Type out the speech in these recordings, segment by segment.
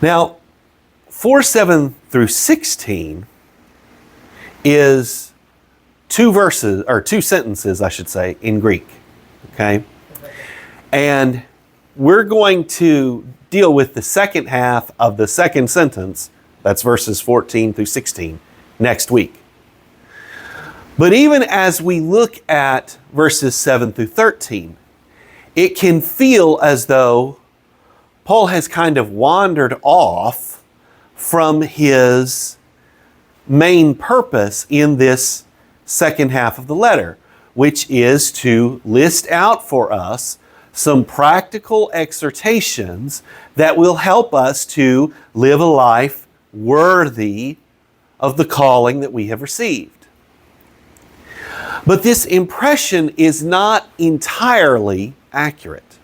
Now, 4:7 through 16 is two sentences, I should say, in Greek. Okay? And we're going to deal with the second half of the second sentence, that's verses 14 through 16, next week. But even as we look at verses 7 through 13, it can feel as though Paul has kind of wandered off from his main purpose in this second half of the letter, which is to list out for us some practical exhortations that will help us to live a life worthy of the calling that we have received. But this impression is not entirely accurate.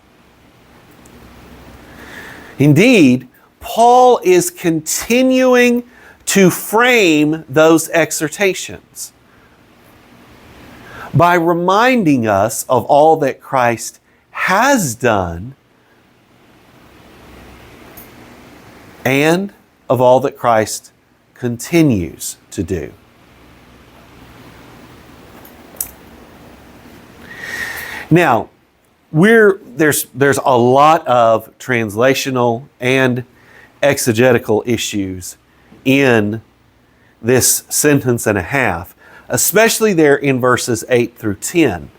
Indeed, Paul is continuing to frame those exhortations by reminding us of all that Christ has done and of all that Christ continues to do. Now, there's a lot of translational and exegetical issues in this sentence and a half, especially there in verses 8 through 10.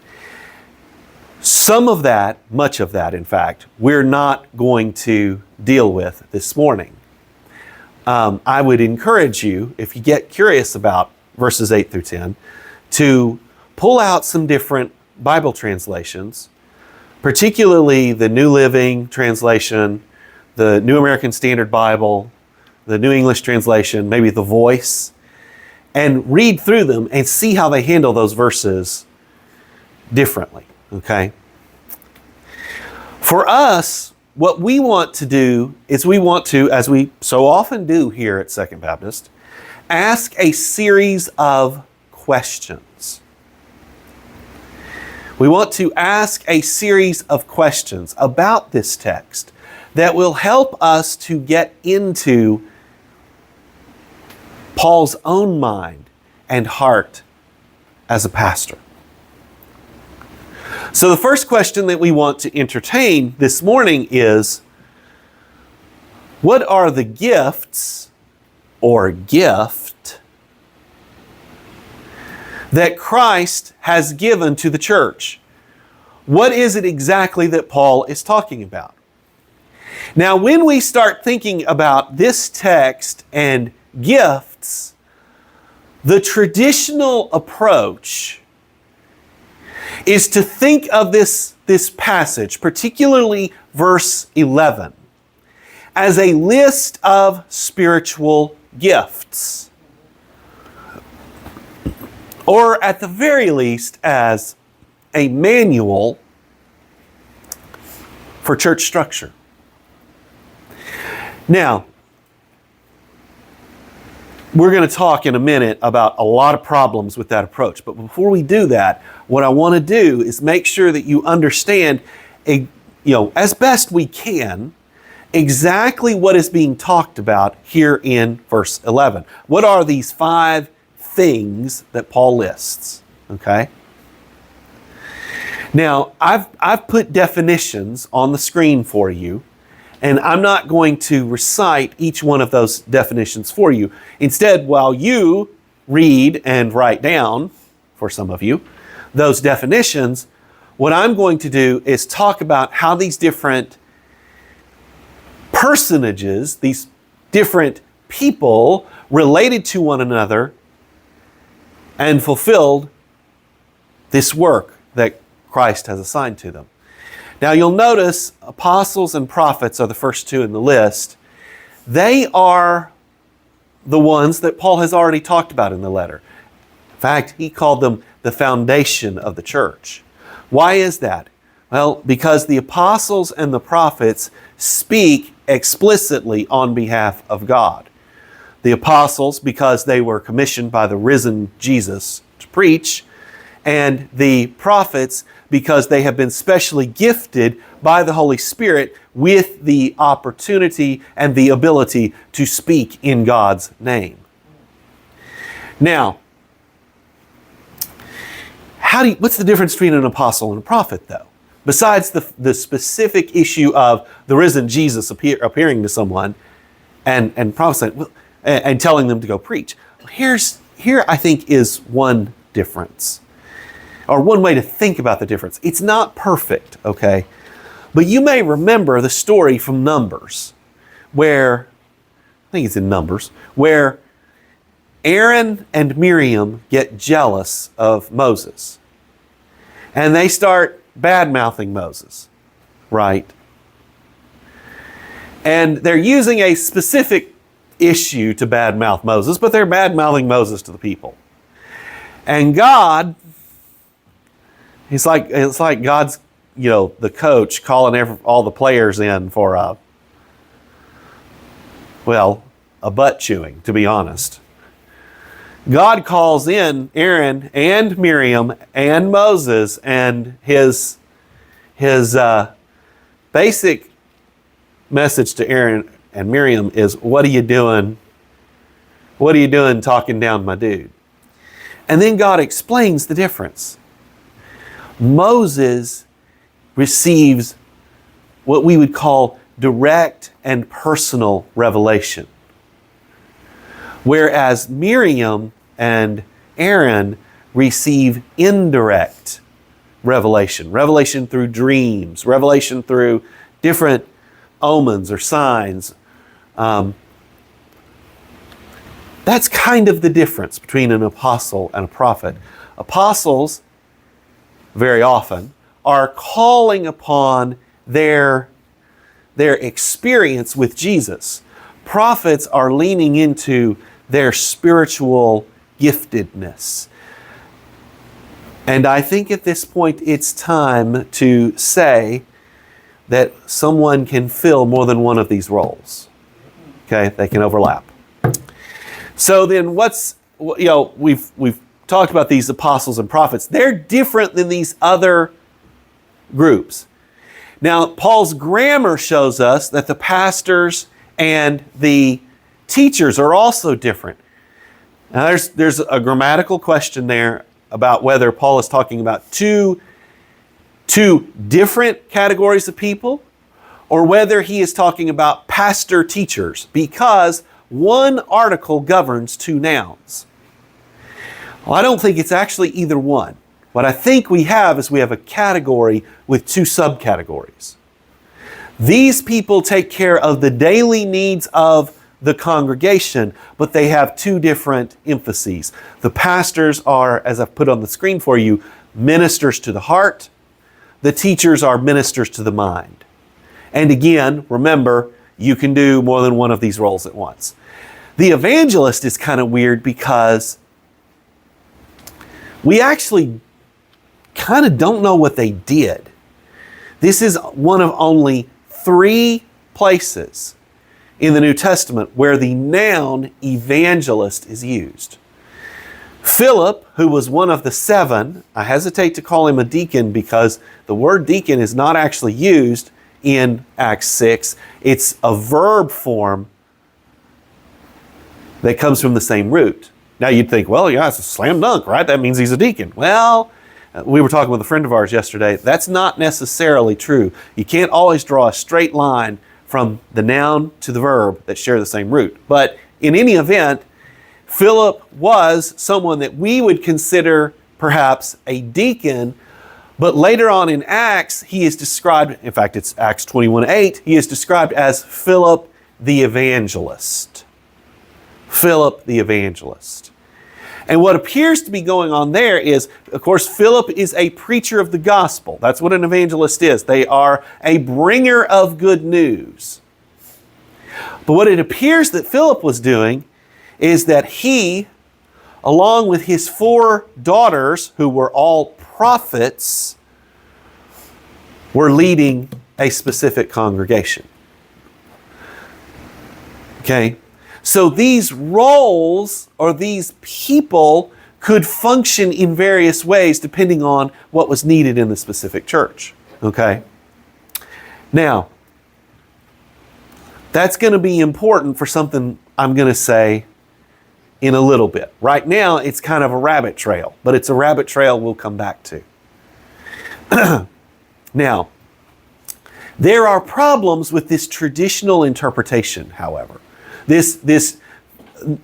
Some of that, much of that, in fact, we're not going to deal with this morning. I would encourage you, if you get curious about verses 8 through 10, to pull out some different Bible translations, particularly the New Living Translation, the New American Standard Bible, the New English Translation, maybe the Voice, and read through them and see how they handle those verses differently, okay? For us, what we want to do is we want to, as we so often do here at Second Baptist, ask a series of questions. We want to ask a series of questions about this text that will help us to get into Paul's own mind and heart as a pastor. So the first question that we want to entertain this morning is, what are the gifts or gift that Christ has given to the church? What is it exactly that Paul is talking about? Now, when we start thinking about this text and gifts, the traditional approach is to think of this passage, particularly verse 11, as a list of spiritual gifts. Or at the very least, as a manual for church structure. Now, we're going to talk in a minute about a lot of problems with that approach. But before we do that, what I want to do is make sure that you understand, as best we can, exactly what is being talked about here in verse 11. What are these 5 things that Paul lists? Okay? Now, I've put definitions on the screen for you, and I'm not going to recite each one of those definitions for you. Instead, while you read and write down, for some of you, those definitions, what I'm going to do is talk about how these different personages, these different people related to one another and fulfilled this work that Christ has assigned to them. Now you'll notice apostles and prophets are the first 2 in the list. They are the ones that Paul has already talked about in the letter. In fact, he called them the foundation of the church. Why is that? Well, because the apostles and the prophets speak explicitly on behalf of God. The apostles, because they were commissioned by the risen Jesus to preach, and the prophets because they have been specially gifted by the Holy Spirit with the opportunity and the ability to speak in God's name. Now, what's the difference between an apostle and a prophet, though? Besides the specific issue of the risen Jesus appearing to someone and prophesying and telling them to go preach. Here I think is one difference, or one way to think about the difference. It's not perfect, okay? But you may remember the story from Numbers, where, I think it's in Numbers, where Aaron and Miriam get jealous of Moses. And they start bad-mouthing Moses, right? And they're using a specific issue to bad-mouth Moses, but they're bad-mouthing Moses to the people. And God, it's like God's, the coach calling all the players in for a butt chewing, to be honest. God calls in Aaron and Miriam and Moses, and his basic message to Aaron and Miriam is, what are you doing? What are you doing talking down my dude? And then God explains the difference. Moses receives what we would call direct and personal revelation, whereas Miriam and Aaron receive indirect revelation through dreams, revelation through different omens or signs. That's kind of the difference between an apostle and a prophet. Apostles, very often, are calling upon their experience with Jesus. Prophets are leaning into their spiritual giftedness. And I think at this point it's time to say that someone can fill more than one of these roles. Okay, they can overlap. So then we've talked about these apostles and prophets. They're different than these other groups. Now, Paul's grammar shows us that the pastors and the teachers are also different. Now, there's a grammatical question there about whether Paul is talking about two different categories of people, or whether he is talking about pastor-teachers, because one article governs two nouns. Well, I don't think it's actually either one. What I think we have is we have a category with two subcategories. These people take care of the daily needs of the congregation, but they have two different emphases. The pastors are, as I've put on the screen for you, ministers to the heart. The teachers are ministers to the mind. And again, remember, you can do more than one of these roles at once. The evangelist is kind of weird because we actually kind of don't know what they did. This is one of only 3 places in the New Testament where the noun evangelist is used. Philip, who was one of the 7, I hesitate to call him a deacon because the word deacon is not actually used in Acts 6. It's a verb form that comes from the same root. Now you'd think, well, yeah, it's a slam dunk, right? That means he's a deacon. Well, we were talking with a friend of ours yesterday. That's not necessarily true. You can't always draw a straight line from the noun to the verb that share the same root. But in any event, Philip was someone that we would consider perhaps a deacon, but later on in Acts, he is described, in fact, it's Acts 21:8, he is described as Philip the evangelist. Philip the evangelist. And what appears to be going on there is, of course, Philip is a preacher of the gospel. That's what an evangelist is. They are a bringer of good news. But what it appears that Philip was doing is that he, along with his 4 daughters, who were all prophets, were leading a specific congregation. Okay? So these roles, or these people could function in various ways depending on what was needed in the specific church. Okay? Now, that's going to be important for something I'm going to say in a little bit. Right now, it's kind of a rabbit trail, but it's a rabbit trail we'll come back to. Now, there are problems with this traditional interpretation, however. This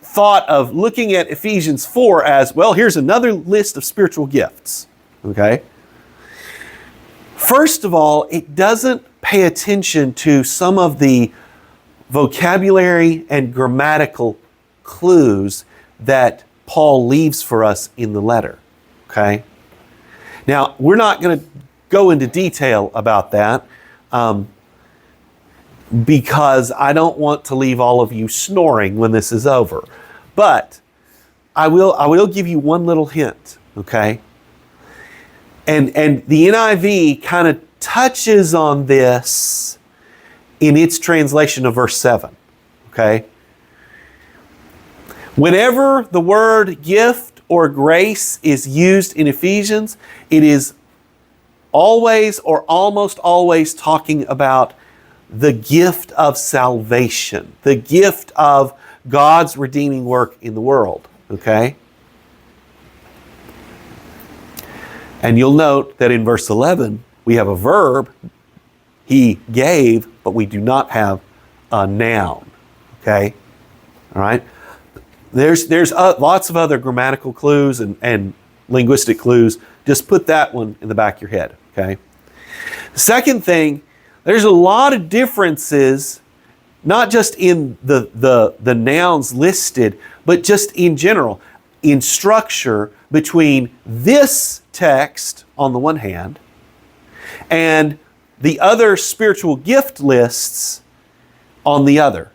thought of looking at Ephesians 4 as, well, here's another list of spiritual gifts. Okay? First of all, it doesn't pay attention to some of the vocabulary and grammatical clues that Paul leaves for us in the letter. Okay? Now, we're not going to go into detail about that because I don't want to leave all of you snoring when this is over. But I will give you one little hint, okay? And the NIV kind of touches on this in its translation of verse 7, okay? Whenever the word gift or grace is used in Ephesians, it is always or almost always talking about the gift of salvation, the gift of God's redeeming work in the world, okay? And you'll note that in verse 11, we have a verb, he gave, but we do not have a noun, okay? All right? There's lots of other grammatical clues and linguistic clues. Just put that one in the back of your head, okay? The second thing, there's a lot of differences, not just in the nouns listed, but just in general, in structure between this text on the one hand and the other spiritual gift lists on the other.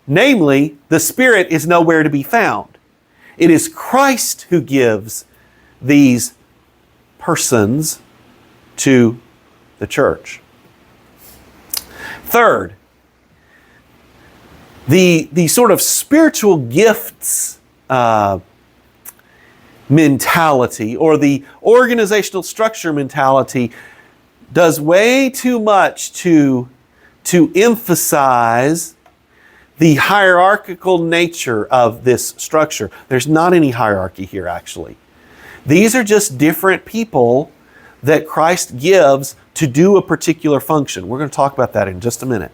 Namely, the Spirit is nowhere to be found. It is Christ who gives these persons to the church. Third, the sort of spiritual gifts mentality or the organizational structure mentality does way too much to emphasize the hierarchical nature of this structure. There's not any hierarchy here, actually. These are just different people that Christ gives to do a particular function. We're going to talk about that in just a minute.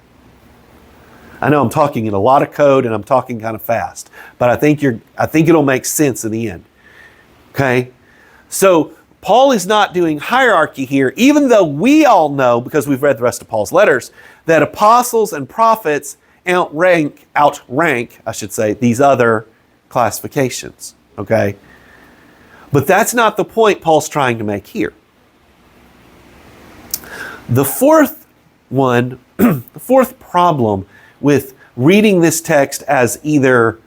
I know I'm talking in a lot of code and I'm talking kind of fast, but I think it'll make sense in the end. Okay? So Paul is not doing hierarchy here, even though we all know, because we've read the rest of Paul's letters, that apostles and prophets outrank, I should say, these other classifications. Okay? But that's not the point Paul's trying to make here. The fourth one, the fourth problem with reading this text as either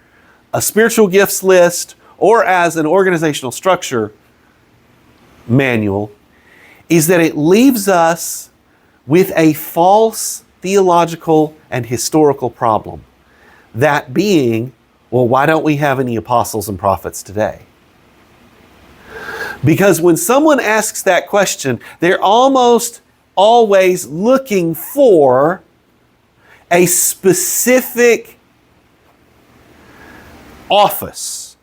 a spiritual gifts list or as an organizational structure manual is that it leaves us with a false theological and historical problem. That being, well, why don't we have any apostles and prophets today? Because when someone asks that question, they're almost always looking for a specific office.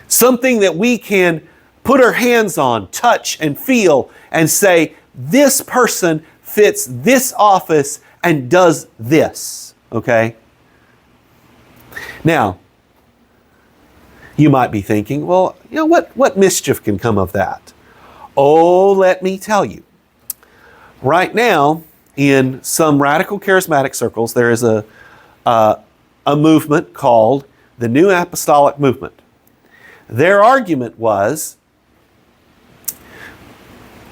Something that we can put our hands on, touch and feel and say, this person fits this office and does this. Okay? Now, you might be thinking, well, you know, what mischief can come of that? Oh, let me tell you. Right now, in some radical charismatic circles, there is a movement called the New Apostolic Movement. Their argument was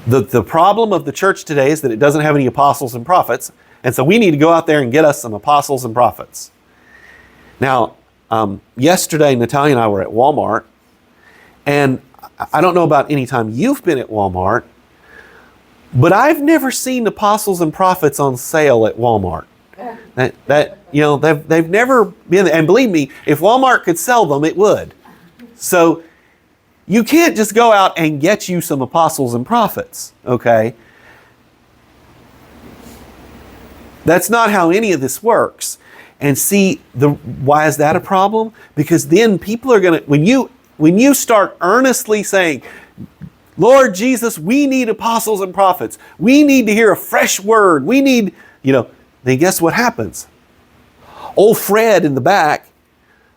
the problem of the church today is that it doesn't have any apostles and prophets, and so we need to go out there and get us some apostles and prophets. Now, yesterday, Natalia and I were at Walmart, and I don't know about any time you've been at Walmart, but I've never seen apostles and prophets on sale at Walmart. They've never been, and believe me, if Walmart could sell them, it would. So you can't just go out and get you some apostles and prophets, okay? That's not how any of this works. And see, why is that a problem? Because then people are going to, when you start earnestly saying, Lord Jesus, we need apostles and prophets. We need to hear a fresh word. We need, then guess what happens? Old Fred in the back,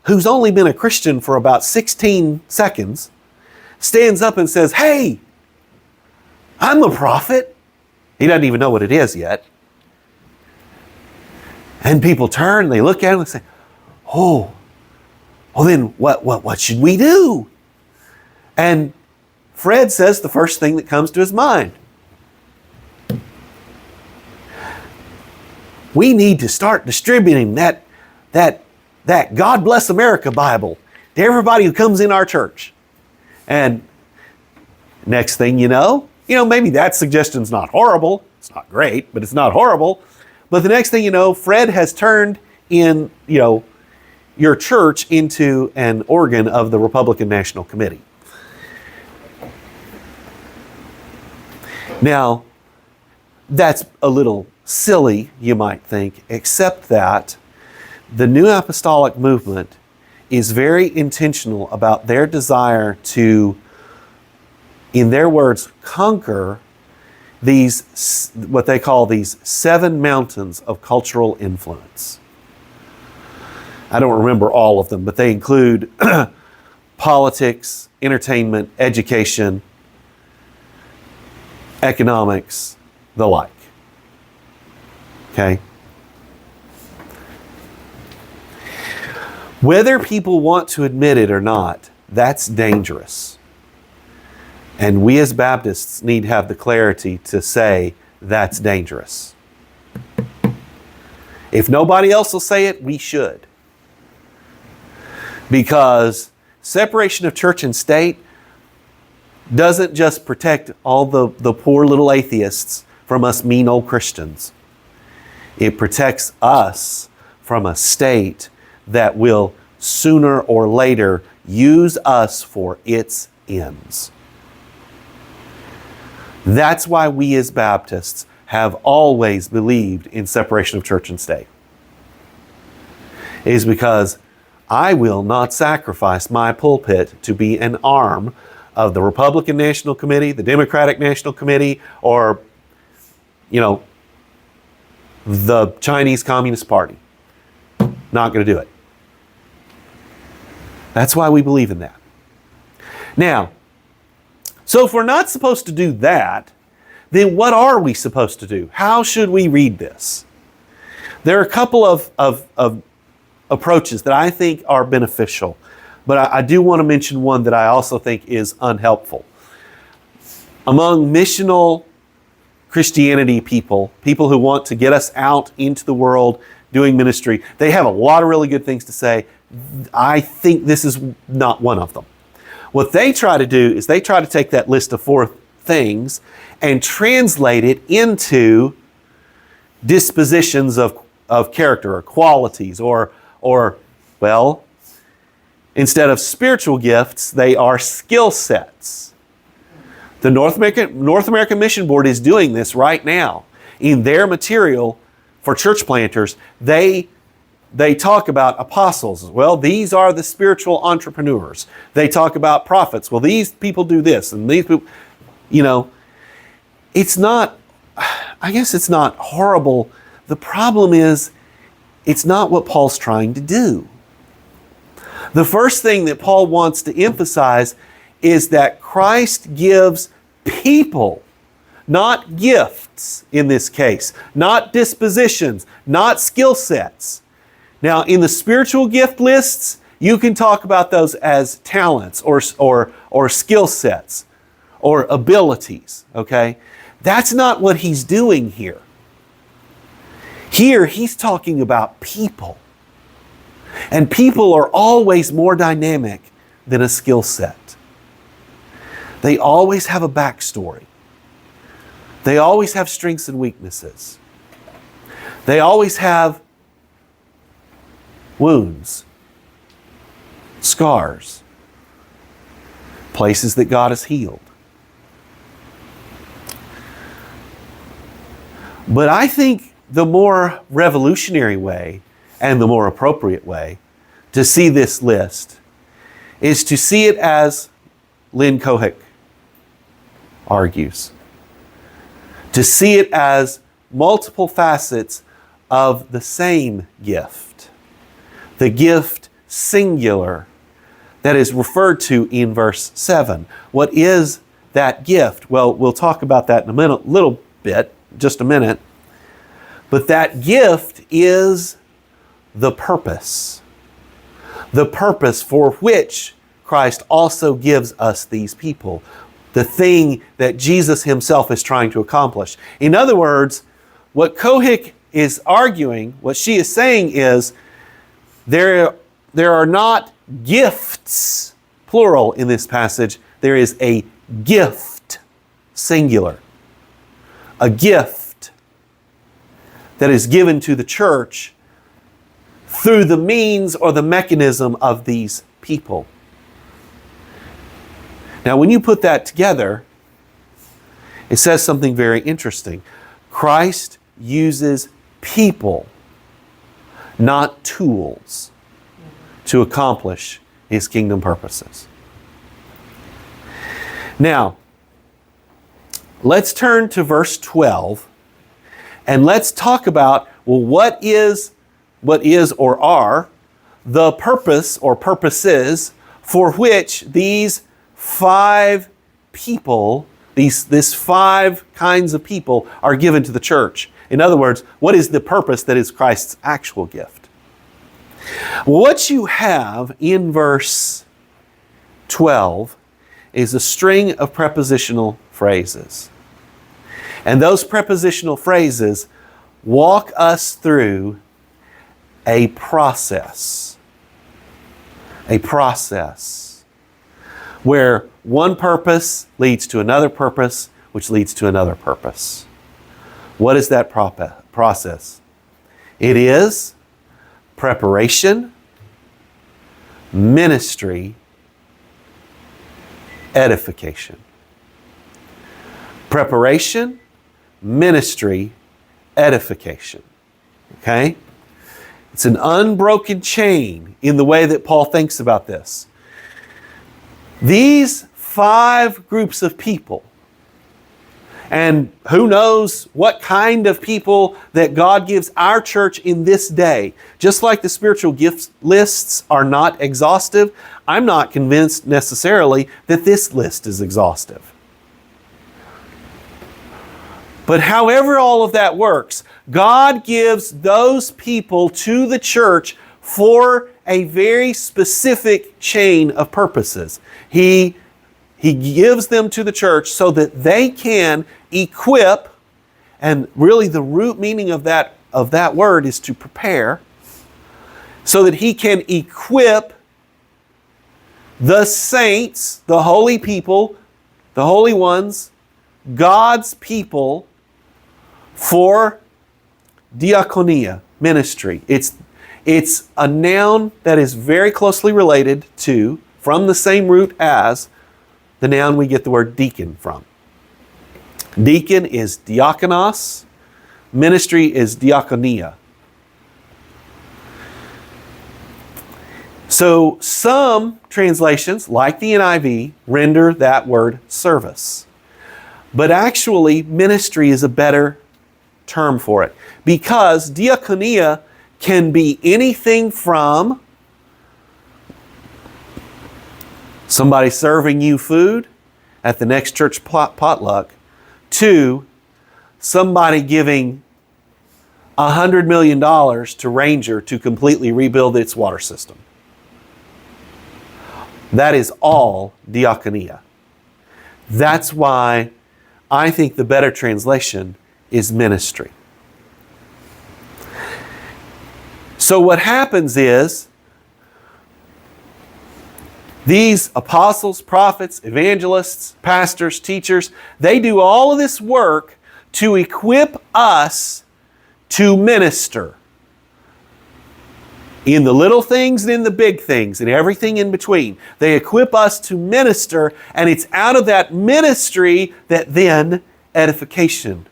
who's only been a Christian for about 16 seconds, stands up and says, hey, I'm a prophet. He doesn't even know what it is yet. And people turn, they look at him and say, oh, well then what should we do? And Fred says the first thing that comes to his mind. We need to start distributing that God Bless America Bible to everybody who comes in our church. And next thing you know, maybe that suggestion's not horrible. It's not great, but it's not horrible. But the next thing you know, Fred has turned in, your church into an organ of the Republican National Committee. Now, that's a little silly, you might think, except that the New Apostolic Movement is very intentional about their desire to, in their words, conquer these, what they call these 7 mountains of cultural influence. I don't remember all of them, but they include politics, entertainment, education, economics, the like. Okay? Whether people want to admit it or not, that's dangerous. And we as Baptists need to have the clarity to say that's dangerous. If nobody else will say it, we should. Because separation of church and state doesn't just protect all the poor little atheists from us mean old Christians. It protects us from a state that will sooner or later use us for its ends. That's why we as Baptists have always believed in separation of church and state. It is because I will not sacrifice my pulpit to be an arm of the Republican National Committee, the Democratic National Committee, or, the Chinese Communist Party. Not going to do it. That's why we believe in that. Now, so if we're not supposed to do that, then what are we supposed to do? How should we read this? There are a couple of approaches that I think are beneficial, but I do want to mention one that I also think is unhelpful. Among missional Christianity people who want to get us out into the world doing ministry, they have a lot of really good things to say. I think this is not one of them. What they try to do is they try to take that list of 4 things and translate it into dispositions of character or qualities or instead of spiritual gifts, they are skill sets. The North American Mission Board is doing this right now. In their material for church planters, they talk about apostles. Well, these are the spiritual entrepreneurs. They talk about prophets. Well, these people do this, and these people, it's not, I guess it's not horrible. The problem is, it's not what Paul's trying to do. The first thing that Paul wants to emphasize is that Christ gives people, not gifts in this case, not dispositions, not skill sets. Now, in the spiritual gift lists, you can talk about those as talents or skill sets or abilities, okay? That's not what he's doing here. Here, he's talking about people. And people are always more dynamic than a skill set. They always have a backstory. They always have strengths and weaknesses. They always have wounds, scars. places that God has healed. But I think the more revolutionary way and the more appropriate way to see this list is to see it as Lynn Cohick argues. To see it as multiple facets of the same gift. The gift singular that is referred to in verse 7. What is that gift? Well, we'll talk about that in a little bit, just a minute. But that gift is the purpose. The purpose for which Christ also gives us these people. The thing that Jesus himself is trying to accomplish. In other words, what Cohick is arguing, what she is saying is, there are not gifts, plural, in this passage. There is a gift, singular. A gift that is given to the church through the means or the mechanism of these people. Now, when you put that together, it says something very interesting. Christ uses people, not tools, to accomplish his kingdom purposes. Now, let's turn to verse 12 and let's talk about, well, what is or are the purpose or purposes for which these five people, these five kinds of people are given to the church. In other words, what is the purpose that is Christ's actual gift? Well, what you have in verse 12 is a string of prepositional phrases. And those prepositional phrases walk us through a process. A process where one purpose leads to another purpose, which leads to another purpose. What is that process? It is preparation, ministry, edification. Preparation, ministry, edification. Okay? It's an unbroken chain in the way that Paul thinks about this. These five groups of people, and who knows what kind of people that God gives our church in this day. Just like the spiritual gifts lists are not exhaustive, I'm not convinced necessarily that this list is exhaustive. But however all of that works, God gives those people to the church for a very specific chain of purposes. He gives them to the church so that they can equip, and really the root meaning of that word is to prepare, so that he can equip the saints, the holy people, the holy ones, God's people, for diakonia, ministry. It's a noun that is very closely related to, from the same root as, the noun we get the word deacon from. Deacon is diakonos, ministry is diakonia. So some translations, like the NIV, render that word service. But actually, ministry is a better term for it, because diakonia can be anything from somebody serving you food at the next church potluck to somebody giving $100 million to Ranger to completely rebuild its water system. That is all diakonia. That's why I think the better translation is ministry. So what happens is, these apostles, prophets, evangelists, pastors, teachers, they do all of this work to equip us to minister. In the little things and in the big things and everything in between. They equip us to minister, and it's out of that ministry that then edification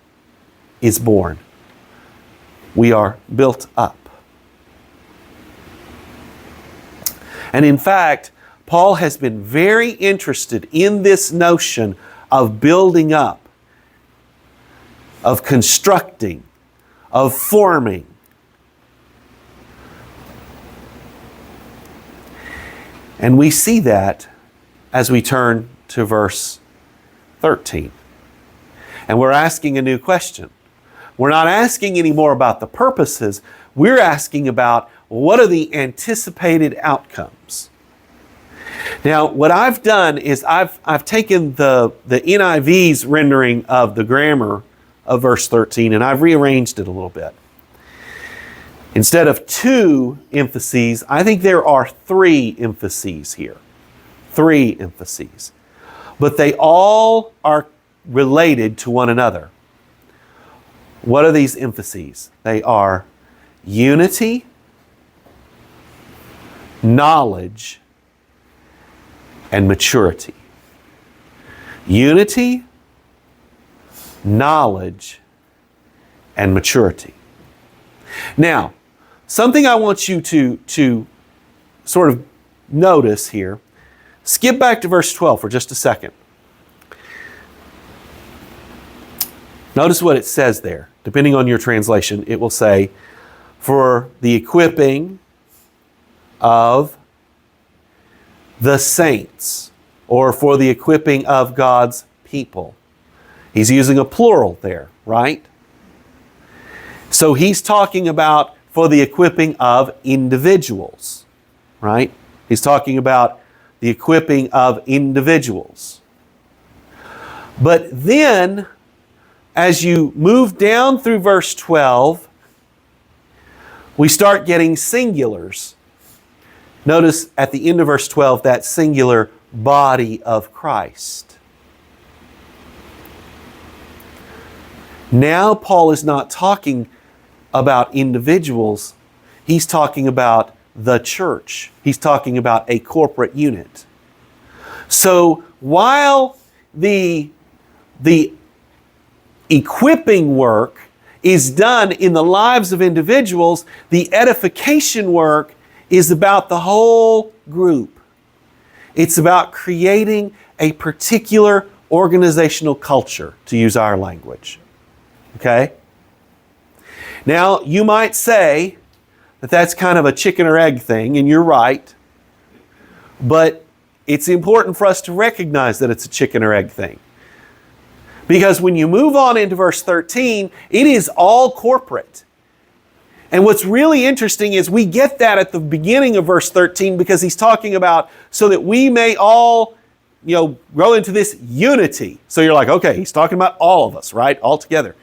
is born. We are built up. And in fact, Paul has been very interested in this notion of building up, of constructing, of forming. And we see that as we turn to verse 13. And we're asking a new question. We're not asking anymore about the purposes. We're asking about what are the anticipated outcomes. Now, what I've done is I've taken the NIV's rendering of the grammar of verse 13 and I've rearranged it a little bit. Instead of 2 emphases, I think there are 3 emphases here. 3 emphases. But they all are related to one another. What are these emphases? They are unity, knowledge, and maturity. Unity, knowledge, and maturity. Now, something I want you to sort of notice here, skip back to verse 12 for just a second. Notice what it says there. Depending on your translation, it will say, for the equipping of the saints, or for the equipping of God's people. He's using a plural there, right? So he's talking about for the equipping of individuals, right? He's talking about the equipping of individuals. But then, as you move down through verse 12, we start getting singulars. Notice at the end of verse 12, that singular body of Christ. Now Paul is not talking about individuals. He's talking about the church. He's talking about a corporate unit. So while the equipping work is done in the lives of individuals, the edification work is about the whole group. It's about creating a particular organizational culture, to use our language. Okay? Now, you might say that that's kind of a chicken or egg thing, and you're right. But it's important for us to recognize that it's a chicken or egg thing. Because when you move on into verse 13, it is all corporate. And what's really interesting is we get that at the beginning of verse 13 because he's talking about so that we may all, grow into this unity. So you're like, okay, he's talking about all of us, right? All together.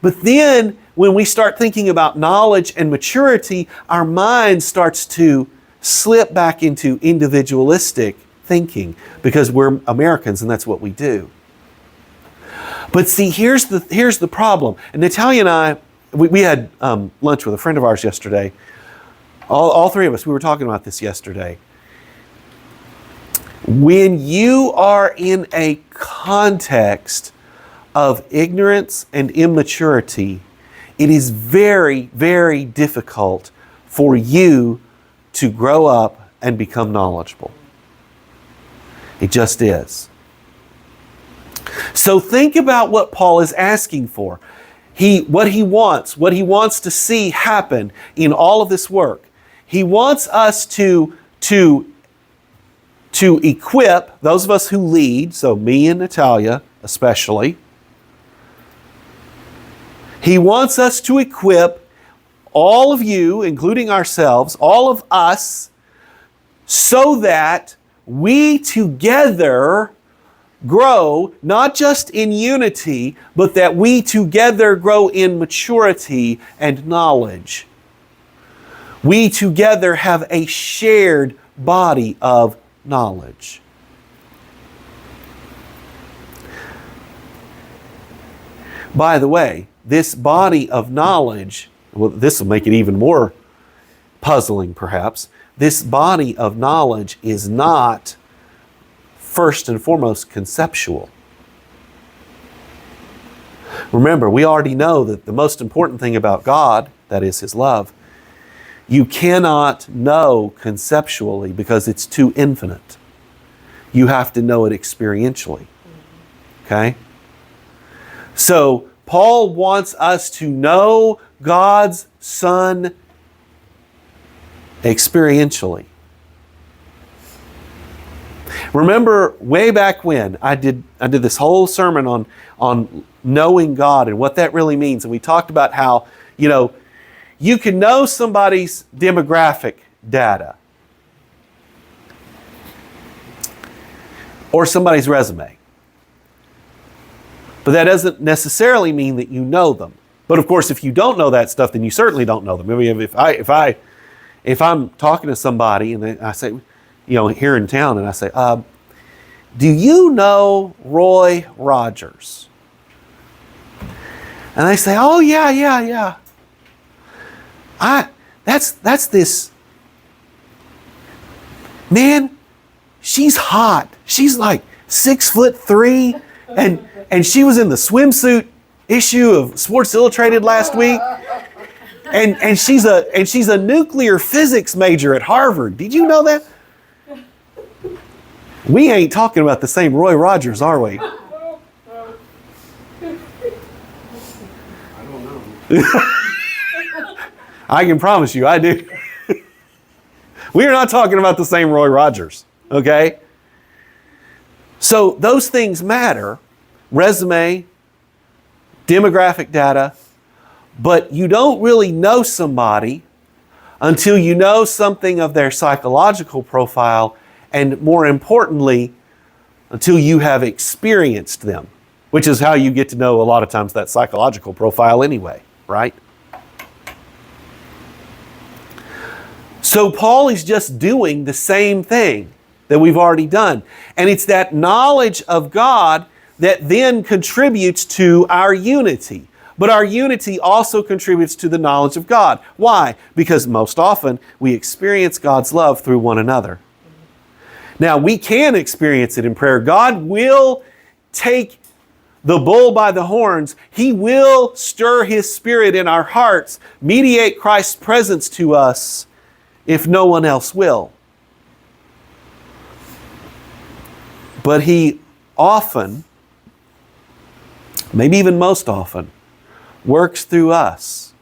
But then when we start thinking about knowledge and maturity, our mind starts to slip back into individualistic thinking because we're Americans and that's what we do. But see, here's the problem. And Natalia and I, we had lunch with a friend of ours yesterday. All 3 of us, we were talking about this yesterday. When you are in a context of ignorance and immaturity, it is very, very difficult for you to grow up and become knowledgeable. It just is. So think about what Paul is asking for. What he wants to see happen in all of this work. He wants us to equip those of us who lead, so me and Natalia especially. He wants us to equip all of you, including ourselves, all of us, so that we together grow not just in unity, but that we together grow in maturity and knowledge. We together have a shared body of knowledge. By the way, this body of knowledge, well, this will make it even more puzzling perhaps, this body of knowledge is not first and foremost conceptual. Remember, we already know that the most important thing about God, that is His love, you cannot know conceptually because it's too infinite. You have to know it experientially. Okay? So, Paul wants us to know God's Son experientially. Remember way back when I did this whole sermon on knowing God and what that really means. And we talked about how, you can know somebody's demographic data or somebody's resume. But that doesn't necessarily mean that you know them. But of course, if you don't know that stuff, then you certainly don't know them. I mean, if I'm talking to somebody and I say, here in town, and I say, do you know Roy Rogers? And they say, oh, yeah. That's this, man, she's hot. She's like 6'3", and she was in the swimsuit issue of Sports Illustrated last week. And she's a nuclear physics major at Harvard. Did you know that? We ain't talking about the same Roy Rogers, are we? I don't know. I can promise you, I do. We are not talking about the same Roy Rogers, okay? So those things matter. Resume, demographic data, but you don't really know somebody until you know something of their psychological profile, and more importantly, until you have experienced them, which is how you get to know a lot of times that psychological profile anyway, right? So Paul is just doing the same thing that we've already done. And it's that knowledge of God that then contributes to our unity. But our unity also contributes to the knowledge of God. Why? Because most often we experience God's love through one another. Now, we can experience it in prayer. God will take the bull by the horns. He will stir His Spirit in our hearts, mediate Christ's presence to us if no one else will. But He often, maybe even most often, works through us.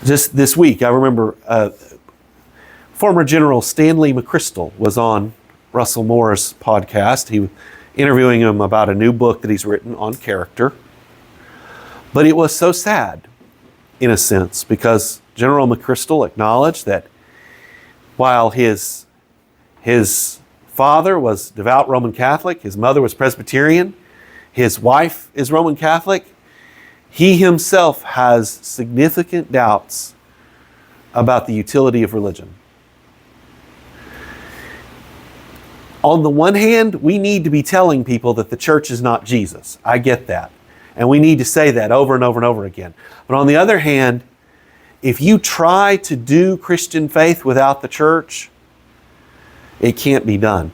Just this week, I remember former General Stanley McChrystal was on Russell Moore's podcast. He was interviewing him about a new book that he's written on character. But it was so sad, in a sense, because General McChrystal acknowledged that while his father was devout Roman Catholic, his mother was Presbyterian, his wife is Roman Catholic, he himself has significant doubts about the utility of religion. On the one hand, we need to be telling people that the church is not Jesus. I get that. And we need to say that over and over and over again. But on the other hand, if you try to do Christian faith without the church, it can't be done.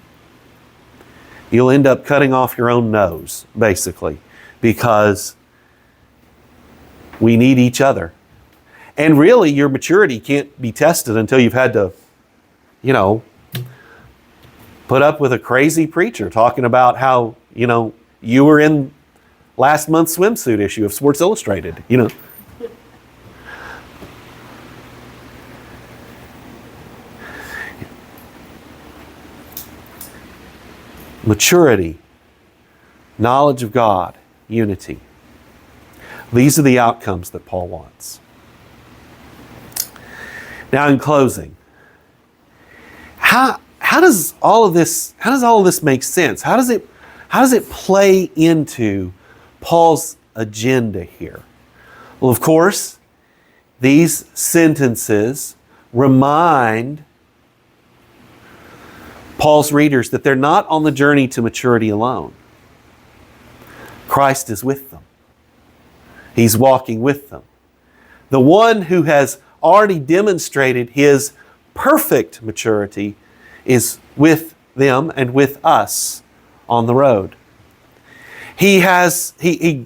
You'll end up cutting off your own nose, basically, because we need each other. And really, your maturity can't be tested until you've had to, put up with a crazy preacher talking about how, you were in last month's swimsuit issue of Sports Illustrated, Maturity, knowledge of God, unity. These are the outcomes that Paul wants. Now, in closing, how does all of this make sense? How does it play into Paul's agenda here? Well, of course, these sentences remind Paul's readers that they're not on the journey to maturity alone. Christ is with them. He's walking with them. The one who has already demonstrated His perfect maturity is with them and with us on the road. He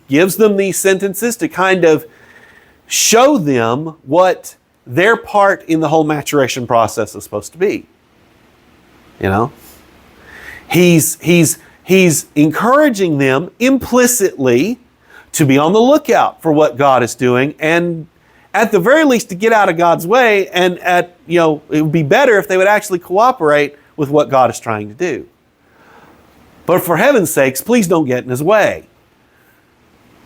gives them these sentences to kind of show them what their part in the whole maturation process is supposed to be. You know? He's encouraging them implicitly to be on the lookout for what God is doing, and at the very least to get out of God's way, and it would be better if they would actually cooperate with what God is trying to do. But for heaven's sakes, please don't get in His way.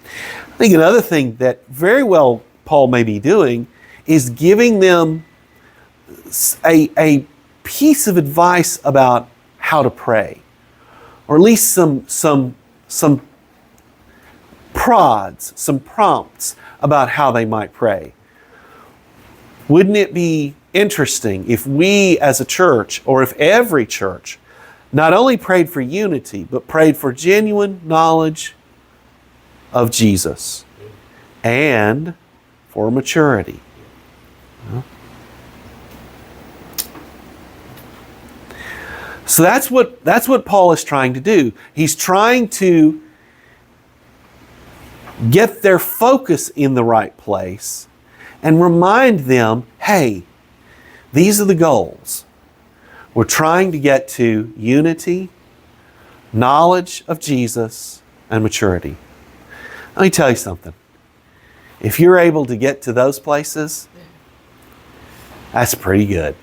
I think another thing that very well Paul may be doing is giving them a piece of advice about how to pray, or at least some prods, some prompts about how they might pray. Wouldn't it be interesting if we as a church, or if every church, not only prayed for unity, but prayed for genuine knowledge of Jesus and for maturity? So that's what Paul is trying to do. He's trying to get their focus in the right place and remind them, hey, these are the goals. We're trying to get to unity, knowledge of Jesus, and maturity. Let me tell you something. If you're able to get to those places, that's pretty good.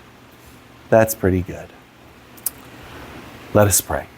That's pretty good. Let us pray.